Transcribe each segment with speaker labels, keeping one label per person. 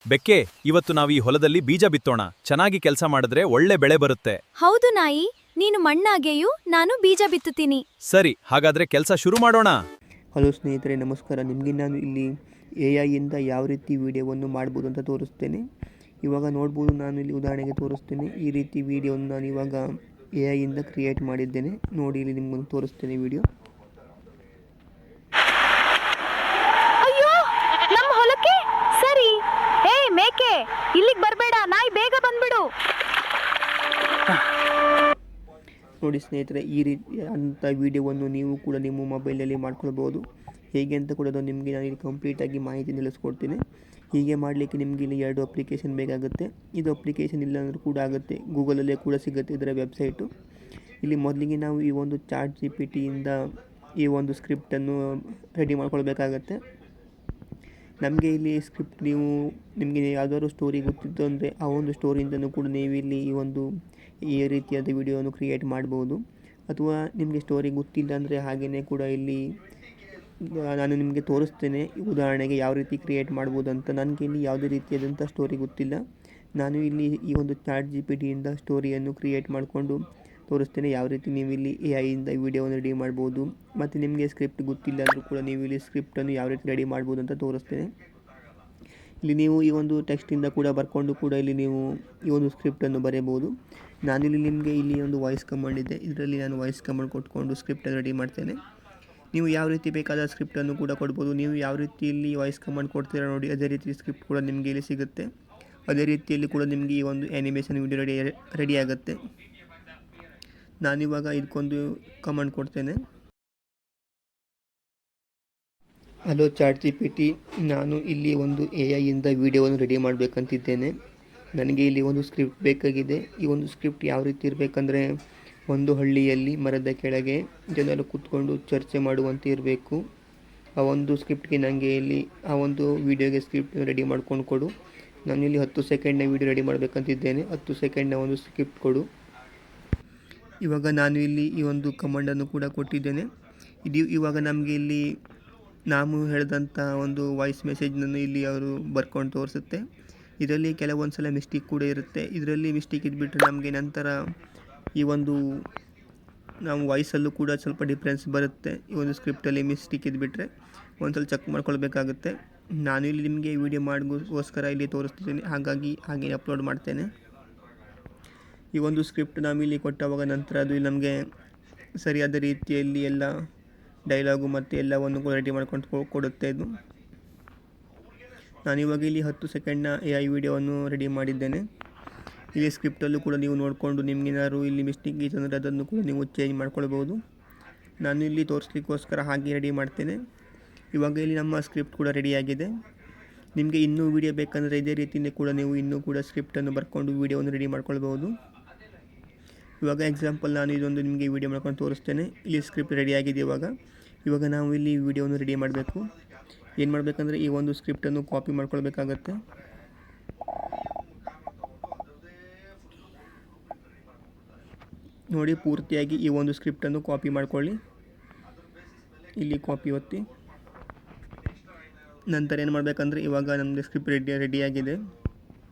Speaker 1: ಬೆಕ್ಕೆ, ಇವತ್ತು ನಾವು ಈ ಹೊಲದಲ್ಲಿ ಬೀಜ ಬಿತ್ತೋಣ. ಚೆನ್ನಾಗಿ ಕೆಲಸ ಮಾಡಿದ್ರೆ ಒಳ್ಳೆ ಬೆಳೆ ಬರುತ್ತೆ.
Speaker 2: ಹೌದು ನಾಯಿ, ನೀನು ಮಣ್ಣಾಗೆಯು, ನಾನು ಬೀಜ ಬಿತ್ತುತ್ತೀನಿ.
Speaker 1: ಸರಿ, ಹಾಗಾದ್ರೆ ಕೆಲಸ ಶುರು ಮಾಡೋಣ.
Speaker 3: ಹಲೋ ಸ್ನೇಹಿತರೆ, ನಮಸ್ಕಾರ. ನಿಮಗೆ ನಾನು ಇಲ್ಲಿ AI ಇಂದ ಯಾವ ರೀತಿ ವಿಡಿಯೋವನ್ನು ಮಾಡ್ಬೋದು ಅಂತ ತೋರಿಸ್ತೇನೆ. ಇವಾಗ ನೋಡ್ಬೋದು, ನಾನು ಇಲ್ಲಿ ಉದಾಹರಣೆಗೆ ತೋರಿಸ್ತೇನೆ. ಈ ರೀತಿ ವಿಡಿಯೋವನ್ನು ನಾನು ಇವಾಗ AI ಇಂದ ಕ್ರಿಯೇಟ್ ಮಾಡಿದ್ದೇನೆ. ನೋಡಿ, ಇಲ್ಲಿ ನಿಮ್ಗೊಂದು ತೋರಿಸ್ತೇನೆ ವಿಡಿಯೋ.
Speaker 2: ಅಯ್ಯೋ, ನಮ್ಮ ಹೊಲಕ್ಕೆ ಸರಿ. ಹೇ ಮೇಕೆ, ಇಲ್ಲಿಗೆ ಬರಬೇಡ, ನಾಯಿ ಬೇಗ ಬಂದ್ಬಿಡು.
Speaker 3: ನೋಡಿ ಸ್ನೇಹಿತರೆ, ಈ ರೀತಿ ಅಂಥ ವಿಡಿಯೋವನ್ನು ನೀವು ಕೂಡ ನಿಮ್ಮ ಮೊಬೈಲಲ್ಲಿ ಮಾಡ್ಕೊಳ್ಬೋದು. ಹೇಗೆ ಅಂತ ಕೂಡ ನಿಮಗೆ ನಾನು ಇಲ್ಲಿ ಕಂಪ್ಲೀಟಾಗಿ ಮಾಹಿತಿ ತಿಳಿಸ್ಕೊಡ್ತೀನಿ. ಹೀಗೆ ಮಾಡಲಿಕ್ಕೆ ನಿಮಗೆ ಇಲ್ಲಿ 2 ಅಪ್ಲಿಕೇಶನ್ ಬೇಕಾಗುತ್ತೆ. ಇದು ಅಪ್ಲಿಕೇಶನ್ ಇಲ್ಲ ಅಂದರೂ ಕೂಡ ಆಗುತ್ತೆ, ಗೂಗಲಲ್ಲೇ ಕೂಡ ಸಿಗುತ್ತೆ ಇದರ ವೆಬ್ಸೈಟು. ಇಲ್ಲಿ ಮೊದಲಿಗೆ ನಾವು ಈ ಒಂದು ಚಾಟ್ GPT ಇಂದ ಈ ಒಂದು ಸ್ಕ್ರಿಪ್ಟನ್ನು ರೆಡಿ ಮಾಡ್ಕೊಳ್ಬೇಕಾಗತ್ತೆ. ನಮಗೆ ಇಲ್ಲಿ ಸ್ಕ್ರಿಪ್ಟ್ ನಿಮಗೆ ಯಾವುದಾದ್ರು ಸ್ಟೋರಿ ಗೊತ್ತಿತ್ತು ಅಂದರೆ ಆ ಒಂದು ಸ್ಟೋರಿಯಿಂದನೂ ಕೂಡ ನೀವು ಇಲ್ಲಿ ಈ ರೀತಿಯಾದ ವಿಡಿಯೋವನ್ನು ಕ್ರಿಯೇಟ್ ಮಾಡ್ಬೋದು. ಅಥವಾ ನಿಮಗೆ ಸ್ಟೋರಿ ಗೊತ್ತಿಲ್ಲ ಅಂದರೆ ಹಾಗೆಯೇ ಕೂಡ ಇಲ್ಲಿ ನಾನು ನಿಮಗೆ ತೋರಿಸ್ತೇನೆ, ಉದಾಹರಣೆಗೆ ಯಾವ ರೀತಿ ಕ್ರಿಯೇಟ್ ಮಾಡ್ಬೋದು ಅಂತ. ನನಗೆ ಇಲ್ಲಿ ಯಾವುದೇ ರೀತಿಯಾದಂಥ ಸ್ಟೋರಿ ಗೊತ್ತಿಲ್ಲ. ನಾನು ಇಲ್ಲಿ ಈ ಒಂದು ಚಾಟ್ GPT ಇಂದ ಸ್ಟೋರಿಯನ್ನು ಕ್ರಿಯೇಟ್ ಮಾಡಿಕೊಂಡು ತೋರಿಸ್ತೇನೆ, ಯಾವ ರೀತಿ ನೀವು ಇಲ್ಲಿ AI ಇಂದ ವಿಡಿಯೋವನ್ನು ರೆಡಿ ಮಾಡ್ಬೋದು. ಮತ್ತು ನಿಮಗೆ ಸ್ಕ್ರಿಪ್ಟ್ ಗೊತ್ತಿಲ್ಲ ಅಂದರೂ ಕೂಡ ನೀವು ಇಲ್ಲಿ ಸ್ಕ್ರಿಪ್ಟನ್ನು ಯಾವ ರೀತಿ ರೆಡಿ ಮಾಡ್ಬೋದು ಅಂತ ತೋರಿಸ್ತೇನೆ. ಇಲ್ಲಿ ನೀವು ಈ ಒಂದು ಟೆಕ್ಸ್ಟಿಂದ ಕೂಡ ಬರ್ಕೊಂಡು ಕೂಡ ಇಲ್ಲಿ ನೀವು ಈ ಒಂದು ಸ್ಕ್ರಿಪ್ಟನ್ನು ಬರೆಯಬಹುದು. ನಾನಿಲ್ಲಿ ನಿಮಗೆ ಇಲ್ಲಿ ಒಂದು ವಾಯ್ಸ್ ಕಮಾಂಡ್ ಇದೆ, ಇದರಲ್ಲಿ ನಾನು ವಾಯ್ಸ್ ಕಮಾಂಡ್ ಕೊಟ್ಕೊಂಡು ಸ್ಕ್ರಿಪ್ಟನ್ನು ರೆಡಿ ಮಾಡ್ತೇನೆ. ನೀವು ಯಾವ ರೀತಿ ಬೇಕಾದ ಸ್ಕ್ರಿಪ್ಟನ್ನು ಕೂಡ ಕೊಡ್ಬೋದು. ನೀವು ಯಾವ ರೀತಿಯಲ್ಲಿ ವಾಯ್ಸ್ ಕಮಾಂಡ್ ಕೊಡ್ತೀರಾ ನೋಡಿ, ಅದೇ ರೀತಿ ಸ್ಕ್ರಿಪ್ಟ್ ಕೂಡ ನಿಮಗೆ ಇಲ್ಲಿ ಸಿಗುತ್ತೆ. ಅದೇ ರೀತಿಯಲ್ಲಿ ಕೂಡ ನಿಮಗೆ ಈ ಒಂದು ಆ್ಯನಿಮೇಷನ್ ವಿಡಿಯೋ ರೆಡಿ ಆಗುತ್ತೆ. ನಾನಿವಾಗ ಇದಕ್ಕೊಂದು ಕಮಾಂಡ್ ಕೊಡ್ತೇನೆ. ಹಲೋ ಚಾಟ್ GPT, ನಾನು ಇಲ್ಲಿ ಒಂದು AI ಇಂದ ವಿಡಿಯೋವನ್ನು ರೆಡಿ ಮಾಡಬೇಕಂತಿದ್ದೇನೆ. ನನಗೆ ಇಲ್ಲಿ ಒಂದು ಸ್ಕ್ರಿಪ್ಟ್ ಬೇಕಾಗಿದೆ. ಈ ಒಂದು ಸ್ಕ್ರಿಪ್ಟ್ ಯಾವ ರೀತಿ ಇರಬೇಕಂದ್ರೆ, ಒಂದು ಹಳ್ಳಿಯಲ್ಲಿ ಮರದ ಕೆಳಗೆ ಜನರು ಕೂತ್ಕೊಂಡು ಚರ್ಚೆ ಮಾಡುವಂತೆ ಇರಬೇಕು. ಆ ಒಂದು ಸ್ಕ್ರಿಪ್ಟ್ಗೆ ನನಗೆ ಇಲ್ಲಿ ಆ ಒಂದು ವಿಡಿಯೋಗೆ ಸ್ಕ್ರಿಪ್ಟ್ ರೆಡಿ ಮಾಡ್ಕೊಂಡು ಕೊಡು. ನಾನಿಲ್ಲಿ 10 ಸೆಕೆಂಡ್ನ ವಿಡಿಯೋ ರೆಡಿ ಮಾಡಬೇಕಂತಿದ್ದೇನೆ. 10 ಸೆಕೆಂಡ್ನ ಒಂದು ಸ್ಕ್ರಿಪ್ಟ್ ಕೊಡು. ಇವಾಗ ನಾನು ಇಲ್ಲಿ ಈ ಒಂದು ಕಮಾಂಡನ್ನು ಕೂಡ ಕೊಟ್ಟಿದ್ದೇನೆ. ಇದು ಇವಾಗ ನಮಗೆ ಇಲ್ಲಿ ನಾವು ಹೇಳಿದಂಥ ಒಂದು ವಾಯ್ಸ್ ಮೆಸೇಜ್ನನ್ನು ಇಲ್ಲಿ ಅವರು ಬರ್ಕೊಂಡು ತೋರಿಸುತ್ತೆ. ಇದರಲ್ಲಿ ಕೆಲವೊಂದು ಸಲ ಮಿಸ್ಟೇಕ್ ಕೂಡ ಇರುತ್ತೆ. ಇದರಲ್ಲಿ ಮಿಸ್ಟೇಕ್ ಇದ್ಬಿಟ್ರೆ ನಮಗೆ ನಂತರ ಈ ಒಂದು ನಾವು ವಾಯ್ಸಲ್ಲೂ ಕೂಡ ಸ್ವಲ್ಪ ಡಿಫ್ರೆನ್ಸ್ ಬರುತ್ತೆ. ಈ ಒಂದು ಸ್ಕ್ರಿಪ್ಟಲ್ಲಿ ಮಿಸ್ಟೇಕ್ ಇದ್ಬಿಟ್ರೆ ಒಂದ್ಸಲ ಚೆಕ್ ಮಾಡ್ಕೊಳ್ಬೇಕಾಗುತ್ತೆ. ನಾನು ಇಲ್ಲಿ ನಿಮಗೆ ವಿಡಿಯೋ ಮಾಡೋಕ್ಕೋಸ್ಕರ ಇಲ್ಲಿ ತೋರಿಸ್ತಿದ್ದೀನಿ, ಹಾಗಾಗಿ ಹಾಗೆ ಅಪ್ಲೋಡ್ ಮಾಡ್ತೇನೆ. ಈ ಒಂದು ಸ್ಕ್ರಿಪ್ಟ್ ನಾವಿಲ್ಲಿ ಕೊಟ್ಟವಾಗ ನಂತರ ಅದು ನಮಗೆ ಸರಿಯಾದ ರೀತಿಯಲ್ಲಿ ಎಲ್ಲ ಡೈಲಾಗು ಮತ್ತು ಎಲ್ಲವನ್ನು ಕೂಡ ರೆಡಿ ಮಾಡ್ಕೊಂಡು ಕೊಡುತ್ತೆ ಇದು. ನಾನಿವಾಗ ಇಲ್ಲಿ 10 ಸೆಕೆಂಡ್ನ AI ವಿಡಿಯೋವನ್ನು ರೆಡಿ ಮಾಡಿದ್ದೇನೆ. ಇಲ್ಲಿ ಸ್ಕ್ರಿಪ್ಟಲ್ಲೂ ಕೂಡ ನೀವು ನೋಡಿಕೊಂಡು ನಿಮಗೇನಾದ್ರು ಇಲ್ಲಿ ಮಿಸ್ಟೇಕ್ ಇತ್ತು ಅಂದರೆ ಅದನ್ನು ಕೂಡ ನೀವು ಚೇಂಜ್ ಮಾಡ್ಕೊಳ್ಬೋದು. ನಾನು ಇಲ್ಲಿ ತೋರಿಸ್ಲಿಕ್ಕೋಸ್ಕರ ಹಾಗೆ ರೆಡಿ ಮಾಡ್ತೇನೆ. ಇವಾಗ ಇಲ್ಲಿ ನಮ್ಮ ಸ್ಕ್ರಿಪ್ಟ್ ಕೂಡ ರೆಡಿಯಾಗಿದೆ. ನಿಮಗೆ ಇನ್ನೂ ವಿಡಿಯೋ ಬೇಕಂದರೆ ಇದೇ ರೀತಿಯೇ ಕೂಡ ನೀವು ಇನ್ನೂ ಕೂಡ ಸ್ಕ್ರಿಪ್ಟನ್ನು ಬರ್ಕೊಂಡು ವಿಡಿಯೋವನ್ನು ರೆಡಿ ಮಾಡ್ಕೊಳ್ಬೋದು. ಇವಾಗ ಎಕ್ಸಾಂಪಲ್ ನಾನು ಇದೊಂದು ನಿಮಗೆ ವಿಡಿಯೋ ಮಾಡ್ಕೊಂಡು ತೋರಿಸ್ತೇನೆ. ಇಲ್ಲಿ ಸ್ಕ್ರಿಪ್ಟ್ ರೆಡಿಯಾಗಿದೆ. ಇವಾಗ ನಾವು ಇಲ್ಲಿ ವಿಡಿಯೋವನ್ನು ರೆಡಿ ಮಾಡಬೇಕು. ಏನು ಮಾಡಬೇಕಂದ್ರೆ ಈ ಒಂದು ಸ್ಕ್ರಿಪ್ಟನ್ನು ಕಾಪಿ ಮಾಡ್ಕೊಳ್ಬೇಕಾಗತ್ತೆ. ನೋಡಿ, ಪೂರ್ತಿಯಾಗಿ ಈ ಒಂದು ಸ್ಕ್ರಿಪ್ಟನ್ನು ಕಾಪಿ ಮಾಡ್ಕೊಳ್ಳಿ. ಇಲ್ಲಿ ಕಾಪಿ ಒತ್ತಿ ನಂತರ ಏನು ಮಾಡಬೇಕಂದ್ರೆ, ಇವಾಗ ನಮ್ಮದು ಸ್ಕ್ರಿಪ್ಟ್ ರೆಡಿಯಾಗಿದೆ.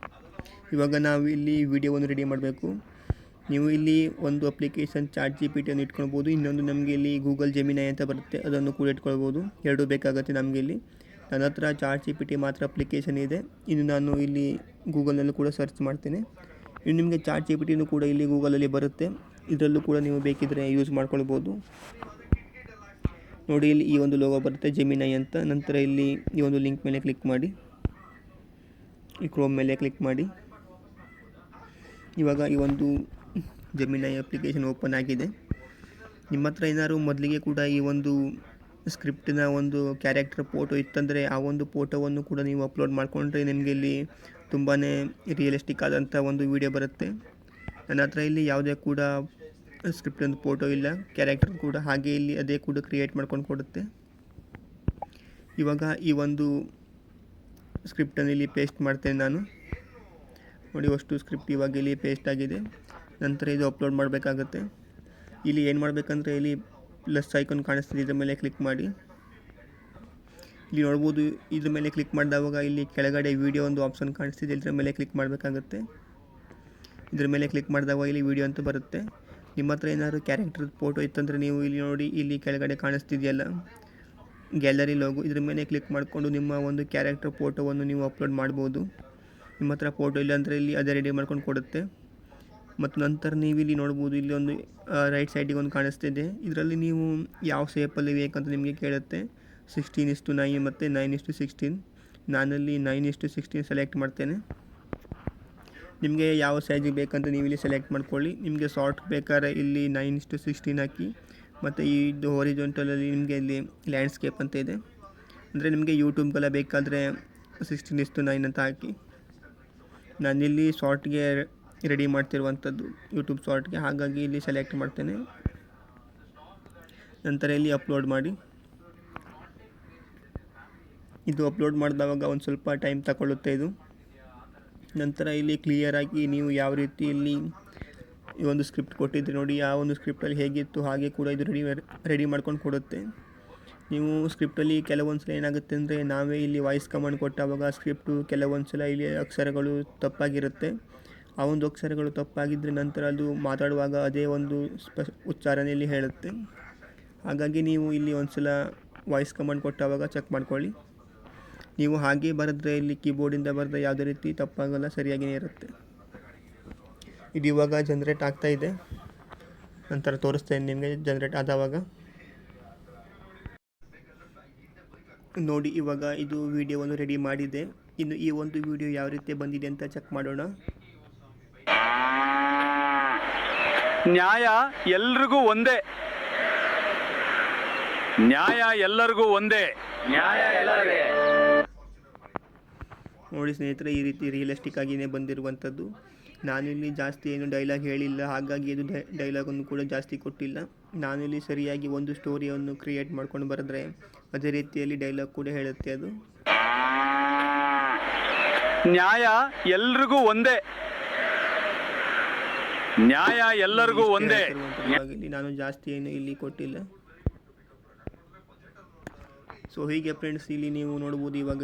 Speaker 3: ಇವಾಗ ನಾವು ಇಲ್ಲಿ ವಿಡಿಯೋವನ್ನು ರೆಡಿ ಮಾಡಬೇಕು. ನೀವು ಇಲ್ಲಿ ಒಂದು ಅಪ್ಲಿಕೇಶನ್ ಚಾಟ್ GPTಯನ್ನು ಇಟ್ಕೊಳ್ಬೋದು. ಇನ್ನೊಂದು ನಮಗೆ ಇಲ್ಲಿ ಗೂಗಲ್ ಜೆಮಿನೈ ಅಂತ ಬರುತ್ತೆ, ಅದನ್ನು ಕೂಡ ಇಟ್ಕೊಳ್ಬೋದು. 2 ಬೇಕಾಗುತ್ತೆ ನಮಗೆ ಇಲ್ಲಿ. ನನ್ನ ಹತ್ರ ಚಾಟ್ GPT ಮಾತ್ರ ಅಪ್ಲಿಕೇಶನ್ ಇದೆ. ಇನ್ನು ನಾನು ಇಲ್ಲಿ ಗೂಗಲ್ನಲ್ಲೂ ಕೂಡ ಸರ್ಚ್ ಮಾಡ್ತೇನೆ. ಇನ್ನು ನಿಮಗೆ ಚಾಟ್ GPTನೂ ಕೂಡ ಇಲ್ಲಿ ಗೂಗಲಲ್ಲಿ ಬರುತ್ತೆ, ಇದರಲ್ಲೂ ಕೂಡ ನೀವು ಬೇಕಿದ್ದರೆ ಯೂಸ್ ಮಾಡ್ಕೊಳ್ಬೋದು. ನೋಡಿ, ಇಲ್ಲಿ ಈ ಒಂದು ಲೋಗೋ ಬರುತ್ತೆ ಜೆಮಿನೈ ಅಂತ. ನಂತರ ಇಲ್ಲಿ ಈ ಒಂದು ಲಿಂಕ್ ಮೇಲೆ ಕ್ಲಿಕ್ ಮಾಡಿ, ಈ ಕ್ರೋಮ್ ಮೇಲೆ ಕ್ಲಿಕ್ ಮಾಡಿ. ಇವಾಗ ಈ ಒಂದು ಜೆಮಿನೈ ಅಪ್ಲಿಕೇಶನ್ ಓಪನ್ ಆಗಿದೆ. ನಿಮ್ಮ ಹತ್ರ ಏನಾದ್ರು ಮೊದಲಿಗೆ ಕೂಡ ಈ ಒಂದು ಸ್ಕ್ರಿಪ್ಟಿನ ಒಂದು ಕ್ಯಾರೆಕ್ಟರ್ ಫೋಟೋ ಇತ್ತಂದರೆ ಆ ಒಂದು ಫೋಟೋವನ್ನು ಕೂಡ ನೀವು ಅಪ್ಲೋಡ್ ಮಾಡಿಕೊಂಡ್ರೆ ನಿಮಗೆ ಇಲ್ಲಿ ತುಂಬಾ ರಿಯಲಿಸ್ಟಿಕ್ ಆದಂಥ ಒಂದು ವಿಡಿಯೋ ಬರುತ್ತೆ. ನನ್ನ ಹತ್ರ ಇಲ್ಲಿ ಯಾವುದೇ ಕೂಡ ಸ್ಕ್ರಿಪ್ಟೊಂದು ಫೋಟೋ ಇಲ್ಲ, ಕ್ಯಾರೆಕ್ಟರ್ ಕೂಡ ಹಾಗೆ ಇಲ್ಲಿ ಅದೇ ಕೂಡ ಕ್ರಿಯೇಟ್ ಮಾಡ್ಕೊಂಡು ಕೊಡುತ್ತೆ. ಇವಾಗ ಈ ಒಂದು ಸ್ಕ್ರಿಪ್ಟನ್ನು ಇಲ್ಲಿ ಪೇಸ್ಟ್ ಮಾಡ್ತೇನೆ ನಾನು. ನೋಡಿ, ಅಷ್ಟು ಸ್ಕ್ರಿಪ್ಟ್ ಇವಾಗ ಇಲ್ಲಿ ಪೇಸ್ಟ್ ಆಗಿದೆ. ನಂತರ ಇದು ಅಪ್ಲೋಡ್ ಮಾಡಬೇಕಾಗತ್ತೆ. ಇಲ್ಲಿ ಏನು ಮಾಡಬೇಕಂದ್ರೆ, ಇಲ್ಲಿ ಪ್ಲಸ್ ಐಕಾನ್ ಕಾಣಿಸ್ತಿದೆ, ಇದರ ಮೇಲೆ ಕ್ಲಿಕ್ ಮಾಡಿ. ಇಲ್ಲಿ ನೋಡ್ಬೋದು. ಇದ್ರ ಮೇಲೆ ಕ್ಲಿಕ್ ಮಾಡಿದವಾಗ ಇಲ್ಲಿ ಕೆಳಗಡೆ ವಿಡಿಯೋ ಒಂದು ಆಪ್ಷನ್ ಕಾಣಿಸ್ತಿದೆ, ಇದ್ರ ಮೇಲೆ ಕ್ಲಿಕ್ ಮಾಡಬೇಕಾಗುತ್ತೆ. ಇದ್ರ ಮೇಲೆ ಕ್ಲಿಕ್ ಮಾಡಿದಾಗ ಇಲ್ಲಿ ವಿಡಿಯೋ ಅಂತ ಬರುತ್ತೆ. ನಿಮ್ಮ ಹತ್ರ ಏನಾದರೂ ಕ್ಯಾರೆಕ್ಟರ್ ಫೋಟೋ ಇತ್ತಂದರೆ ನೀವು ಇಲ್ಲಿ ನೋಡಿ, ಇಲ್ಲಿ ಕೆಳಗಡೆ ಕಾಣಿಸ್ತಿದೆಯಲ್ಲ ಗ್ಯಾಲರಿ ಲೋಗೋ, ಇದ್ರ ಮೇಲೆ ಕ್ಲಿಕ್ ಮಾಡಿಕೊಂಡು ನಿಮ್ಮ ಒಂದು ಕ್ಯಾರೆಕ್ಟರ್ ಫೋಟೋವನ್ನು ನೀವು ಅಪ್ಲೋಡ್ ಮಾಡ್ಬೋದು. ನಿಮ್ಮ ಹತ್ರ ಫೋಟೋ ಇಲ್ಲ ಅಂದರೆ ಇಲ್ಲಿ ಅದೇ ರೆಡಿ ಮಾಡ್ಕೊಂಡು ಕೊಡುತ್ತೆ. ಮತ್ತು ನಂತರ ನೀವು ಇಲ್ಲಿ ನೋಡ್ಬೋದು, ಇಲ್ಲಿ ಒಂದು ರೈಟ್ ಸೈಡಿಗೆ ಒಂದು ಕಾಣಿಸ್ತಿದೆ. ಇದರಲ್ಲಿ ನೀವು ಯಾವ ಶೇಪಲ್ಲಿ ಬೇಕಂತ ನಿಮಗೆ ಕೇಳುತ್ತೆ. 16:9 ಮತ್ತು 9:16. ನಾನಲ್ಲಿ 9:16 ಸೆಲೆಕ್ಟ್ ಮಾಡ್ತೇನೆ. ನಿಮಗೆ ಯಾವ ಸೈಜಿಗೆ ಬೇಕಂತ ನೀವು ಇಲ್ಲಿ ಸೆಲೆಕ್ಟ್ ಮಾಡ್ಕೊಳ್ಳಿ. ನಿಮಗೆ ಶಾರ್ಟ್ ಬೇಕಾದ್ರೆ ಇಲ್ಲಿ 9:16 ಹಾಕಿ. ಮತ್ತು ಇದು ಹಾರಿಜಾಂಟಲಲ್ಲಿ ನಿಮಗೆ ಇಲ್ಲಿ ಲ್ಯಾಂಡ್ಸ್ಕೇಪ್ ಅಂತ ಇದೆ, ಅಂದರೆ ನಿಮಗೆ ಯೂಟ್ಯೂಬ್ಗೆಲ್ಲ ಬೇಕಾದರೆ 16:9 ಅಂತ ಹಾಕಿ. ನಾನಿಲ್ಲಿ ಶಾರ್ಟ್ಗೆ ರೆಡಿ ಮಾಡ್ತಿರುವಂಥದ್ದು, ಯೂಟ್ಯೂಬ್ ಶಾರ್ಟ್ಗೆ, ಹಾಗಾಗಿ ಇಲ್ಲಿ ಸೆಲೆಕ್ಟ್ ಮಾಡ್ತೇನೆ. ನಂತರ ಇಲ್ಲಿ ಅಪ್ಲೋಡ್ ಮಾಡಿ. ಇದು ಅಪ್ಲೋಡ್ ಮಾಡಿದವಾಗ ಒಂದು ಸ್ವಲ್ಪ ಟೈಮ್ ತಗೊಳ್ಳುತ್ತೆ ಇದು. ನಂತರ ಇಲ್ಲಿ ಕ್ಲಿಯರಾಗಿ ನೀವು ಯಾವ ರೀತಿ ಇಲ್ಲಿ ಈ ಒಂದು ಸ್ಕ್ರಿಪ್ಟ್ ಕೊಟ್ಟಿದ್ರಿ ನೋಡಿ, ಆ ಒಂದು ಸ್ಕ್ರಿಪ್ಟಲ್ಲಿ ಹೇಗಿತ್ತು ಹಾಗೆ ಕೂಡ ಇದು ರೆಡಿ ಮಾಡ್ಕೊಂಡು ಕೊಡುತ್ತೆ. ನೀವು ಸ್ಕ್ರಿಪ್ಟಲ್ಲಿ ಕೆಲವೊಂದು ಸಲ ಏನಾಗುತ್ತೆ ಅಂದರೆ, ನಾವೇ ಇಲ್ಲಿ ವಾಯ್ಸ್ ಕಮಾಂಡ್ ಕೊಟ್ಟಾಗ ಸ್ಕ್ರಿಪ್ಟು ಕೆಲವೊಂದು ಸಲ ಇಲ್ಲಿ ಅಕ್ಷರಗಳು ತಪ್ಪಾಗಿರುತ್ತೆ. ಆ ಒಂದು ಅಕ್ಷರಗಳು ತಪ್ಪಾಗಿದ್ದರೆ ನಂತರ ಅದು ಮಾತಾಡುವಾಗ ಅದೇ ಒಂದು ಉಚ್ಚಾರಣೆಯಲ್ಲಿ ಹೇಳುತ್ತೆ. ಹಾಗಾಗಿ ನೀವು ಇಲ್ಲಿ ಒಂದು ಸಲ ವಾಯ್ಸ್ ಕಮಾಂಡ್ ಕೊಟ್ಟಾಗ ಚೆಕ್ ಮಾಡ್ಕೊಳ್ಳಿ. ನೀವು ಹಾಗೆ ಬರೆದ್ರೆ ಇಲ್ಲಿ ಕೀಬೋರ್ಡಿಂದ ಬರೆದ್ರೆ ಯಾವುದೇ ರೀತಿ ತಪ್ಪಾಗಲ್ಲ, ಸರಿಯಾಗಿಯೇ ಇರುತ್ತೆ. ಇದು ಇವಾಗ ಜನ್ರೇಟ್ ಆಗ್ತಾ ಇದೆ, ನಂತರ ತೋರಿಸ್ತೇನೆ ನಿಮಗೆ ಜನ್ರೇಟ್ ಆದವಾಗ. ನೋಡಿ ಇವಾಗ ಇದು ವಿಡಿಯೋವನ್ನು ರೆಡಿ ಮಾಡಿದೆ. ಇನ್ನು ಈ ಒಂದು ವಿಡಿಯೋ ಯಾವ ರೀತಿ ಬಂದಿದೆ ಅಂತ ಚೆಕ್ ಮಾಡೋಣ.
Speaker 1: ನ್ಯಾಯ ಎಲ್ರಿಗೂ ಒಂದೇ, ನ್ಯಾಯ ಎಲ್ಲರಿಗೂ ಒಂದೇ, ನ್ಯಾಯ ಎಲ್ಲರಿಗೆ.
Speaker 3: ನೋಡಿ ಸ್ನೇಹಿತರೆ, ಈ ರೀತಿ ರಿಯಲಿಸ್ಟಿಕ್ ಆಗಿಯೇ ಬಂದಿರುವಂಥದ್ದು. ನಾನಿಲ್ಲಿ ಜಾಸ್ತಿ ಏನು ಡೈಲಾಗ್ ಹೇಳಿಲ್ಲ, ಹಾಗಾಗಿ ಇದು ಡೈಲಾಗನ್ನು ಕೂಡ ಜಾಸ್ತಿ ಕೊಟ್ಟಿಲ್ಲ. ನಾನಿಲ್ಲಿ ಸರಿಯಾಗಿ ಒಂದು ಸ್ಟೋರಿಯನ್ನು ಕ್ರಿಯೇಟ್ ಮಾಡ್ಕೊಂಡು ಬರೆದ್ರೆ ಅದೇ ರೀತಿಯಲ್ಲಿ ಡೈಲಾಗ್ ಕೂಡ ಹೇಳುತ್ತೆ ಅದು.
Speaker 1: ನ್ಯಾಯ ಎಲ್ರಿಗೂ ಒಂದೇ, ನ್ಯಾಯ ಎಲ್ಲರಿಗೂ ಒಂದೇ.
Speaker 3: ಇಲ್ಲಿ ನಾನು ಜಾಸ್ತಿ ಏನು ಇಲ್ಲಿ ಕೊಟ್ಟಿಲ್ಲ. ಸೊ ಹೀಗೆ ಫ್ರೆಂಡ್ಸ್, ಇಲ್ಲಿ ನೀವು ನೋಡ್ಬೋದು ಇವಾಗ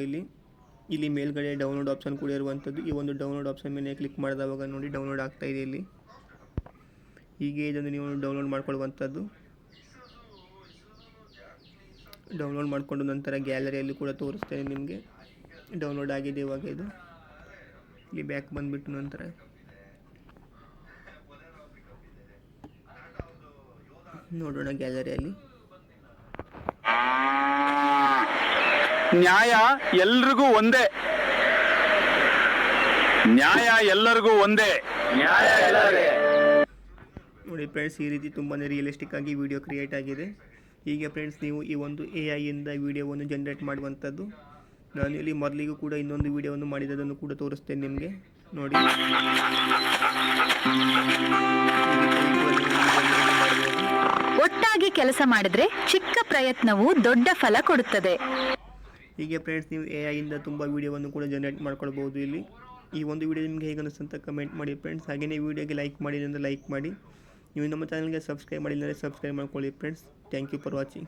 Speaker 3: ಇಲ್ಲಿ ಮೇಲ್ಗಡೆ ಡೌನ್ಲೋಡ್ ಆಪ್ಷನ್ ಕೂಡ ಇರುವಂಥದ್ದು. ಈ ಒಂದು ಡೌನ್ಲೋಡ್ ಆಪ್ಷನ್ ಮೇಲೆ ಕ್ಲಿಕ್ ಮಾಡಿದವಾಗ ನೋಡಿ ಡೌನ್ಲೋಡ್ ಆಗ್ತಾ ಇದೆ ಇಲ್ಲಿ. ಹೀಗೆ ಇದನ್ನು ನೀವು ಡೌನ್ಲೋಡ್ ಮಾಡ್ಕೊಳ್ಳುವಂಥದ್ದು. ಡೌನ್ಲೋಡ್ ಮಾಡಿಕೊಂಡು ನಂತರ ಗ್ಯಾಲರಿಯಲ್ಲಿ ಕೂಡ ತೋರಿಸ್ತೇನೆ ನಿಮಗೆ ಡೌನ್ಲೋಡ್ ಆಗಿದೆ ಇವಾಗ. ಇದು ಇಲ್ಲಿ ಬ್ಯಾಕ್ ಬಂದುಬಿಟ್ಟು ನಂತರ ನೋಡೋಣ ಗ್ಯಾಲರಿಯಲ್ಲಿ.
Speaker 1: ನ್ಯಾಯ ಎಲ್ರಿಗೂ ಒಂದೇ, ನ್ಯಾಯ ಎಲ್ಲರಿಗೂ ಒಂದೇ, ನ್ಯಾಯ ಎಲ್ಲರಿಗೆ.
Speaker 3: ನೋಡಿ ಫ್ರೆಂಡ್ಸ್, ಈ ರೀತಿ ತುಂಬಾ ರಿಯಲಿಸ್ಟಿಕ್ ಆಗಿ ವಿಡಿಯೋ ಕ್ರಿಯೇಟ್ ಆಗಿದೆ. ಹೀಗೆ ಫ್ರೆಂಡ್ಸ್, ನೀವು ಈ ಒಂದು AI ಇಂದ ವಿಡಿಯೋವನ್ನು ಜನರೇಟ್ ಮಾಡುವಂಥದ್ದು. ನಾನು ಇಲ್ಲಿ ಮೊದಲಿಗೂ ಕೂಡ ಇನ್ನೊಂದು ವಿಡಿಯೋವನ್ನು ಮಾಡಿದ್ದನ್ನು ಕೂಡ ತೋರಿಸ್ತೇನೆ ನಿಮಗೆ ನೋಡಿ.
Speaker 2: ಒಟ್ಟಾಗಿ ಕೆಲಸ ಮಾಡಿದ್ರೆ ಚಿಕ್ಕ ಪ್ರಯತ್ನವು ದೊಡ್ಡ ಫಲ ಕೊಡುತ್ತದೆ.
Speaker 3: ಹೀಗೆ ಫ್ರೆಂಡ್ಸ್, ನೀವು AI ಇಂದ ತುಂಬ ವಿಡಿಯೋವನ್ನು ಕೂಡ ಜನರೇಟ್ ಮಾಡ್ಕೊಳ್ಬೋದು. ಇಲ್ಲಿ ಈ ಒಂದು ವಿಡಿಯೋ ನಿಮಗೆ ಹೇಗೆ ಅನಿಸ್ತು ಅಂತ ಕಮೆಂಟ್ ಮಾಡಿ ಫ್ರೆಂಡ್ಸ್. ಹಾಗೆಯೇ ವಿಡಿಯೋಗೆ ಲೈಕ್ ಮಾಡಿ ಅಂದರೆ ಲೈಕ್ ಮಾಡಿ. ನೀವು ನಮ್ಮ ಚಾನಲ್ಗೆ ಸಬ್ಸ್ಕ್ರೈಬ್ ಮಾಡಿಲ್ಲ ಅಂದರೆ ಸಬ್ಸ್ಕ್ರೈಬ್ ಮಾಡ್ಕೊಳ್ಳಿ friends. Thank you for watching.